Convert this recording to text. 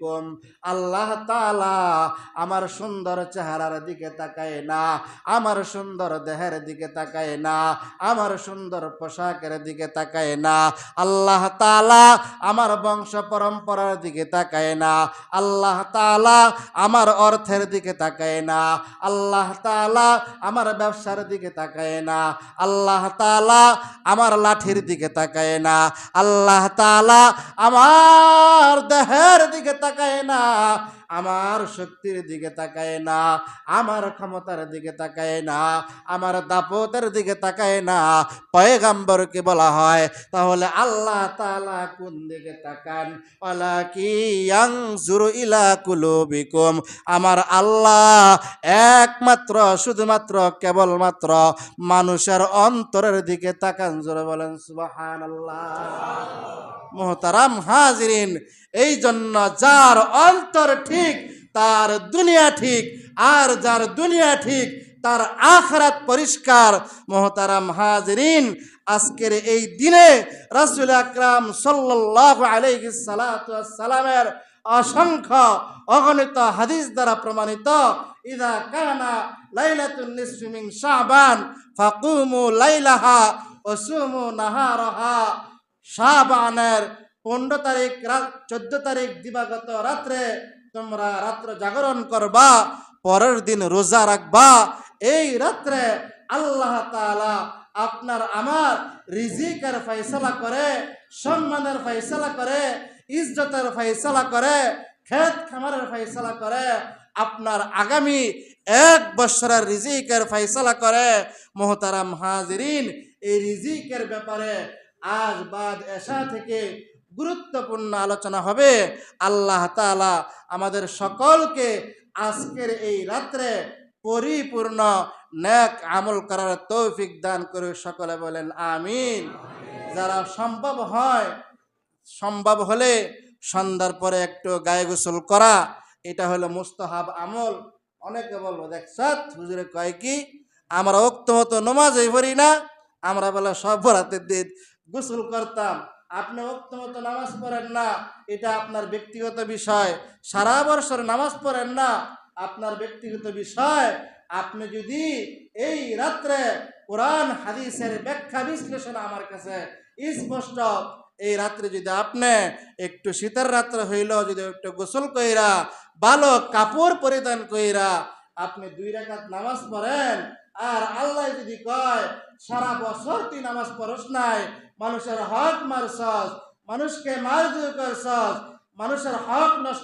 কুলুবিকুম, আল্লাহ তাআলা আমার সুন্দর চেহারার দিকে তাকায় না, আমার সুন্দর দেহের দিকে তাকায় না, আমার সুন্দর পোশাকের দিকে তাকায় না, আল্লাহ তাআলা আমার বংশ পরম্পরার দিকে তাকায় না, আল্লাহ তাআলা আমার অর্থের দিকে তাকায় না, আল্লাহ তাআলা আমার ব্যবসার দিকে তাকায় না, আল্লাহ তাআলা আমার লাঠির দিকে তাকায় না, আল্লাহ তাআলা আমার দেহের দিকে তাকায় না, আমার শক্তির দিকে তাকায় না, আমার ক্ষমতার দিকে তাকায় না, আমার দাপতের দিকে তাকায় না। পয়গম্বরকে বলা হয় তাহলে আল্লাহ তাআলা কোন দিকে তাকান? ওয়ালাকি ইয়ানজুরু ইলা কুলুবিকুম, আমার আল্লাহ একমাত্র শুধুমাত্র কেবলমাত্র মানুষের অন্তরের দিকে তাকান। জোরে বলেন সুবহানাল্লাহ। মুহতারাম হাজিরিন, এই জন্য যার অন্তর ঠিক তার দুনিয়া ঠিক, আর যার দুনিয়া ঠিক তার আখিরাত পরিষ্কার। মুহতারাম হাজিরিন, আজকের এই দিনে রাসূল আকরাম সাল্লাল্লাহু আলাইহি সাল্লাতু ওয়াস সালামের অসংখ্য অগণিত হাদিস দ্বারা প্রমাণিত, ইযা কানা লাইলাতুন নিসফি মিন শাবান ফাকুমু লাইলাহা ওয়া সুমু নাহারাহা। শাবানের 15 তারিখ 14 তারিখ দিবাগত রাত্রে তোমরা রাত্র জাগরণ করবা, পরের দিন রোজা রাখবা। এই রাত্রে আল্লাহ তাআলা আপনার আমার রিজিকের ফয়সালা করে, সম্মানের ফয়সালা করে, ইজ্জতের ফয়সালা করে, খেত খামারের ফয়সালা করে, আপনার আগামী 1 বছরের রিজিকের ফয়সালা করে। মুহতারাম হাজিরিন, এই রিজিকের ব্যাপারে আজ বাদ এশা থেকে গুরুত্বপূর্ণ আলোচনা হবে। আল্লাহ তাআলা আমাদের সকলকে আজকের এই রাত্রে পরিপূর্ণ নেক আমল করার তৌফিক দান করে। সকলে বলেন আমিন। যারা সম্ভব হলে সন্ধ্যার পরে একটু গায়ে গোসল করা, এটা হলো মুস্তাহাব আমল। অনেকে বলবো দেখছাত হুজুরে কয় কি, আমরা ওয়াক্ত মতো নামাজই পড়ি না, আমরা বলে সব বরাতের দিন গোসল করতাম। আপনি ওয়াক্ত মতো নামাজ পড়েন না, এটা আপনার ব্যক্তিগত বিষয়। সারা বছর নামাজ পড়েন না, আপনার ব্যক্তিগত বিষয়। আপনি যদি এই রাত্রে কোরআন হাদিসের ব্যাখ্যা বিশ্লেষণ আমার কাছে স্পষ্ট, এই রাত্রে যদি আপনি একটু শীতের রাত্রে হইলেও যদি একটু গোসল কইরা ভালো কাপড় পরিধান কইরা আপনি 2 রাকাত নামাজ পড়েন, আর আল্লাহ যদি কয় সারা বছর তুই নামাজ পড়স নাই, মানুষের হক মারছস, মানুষকে মারধর করছস, মানুষের হক নষ্ট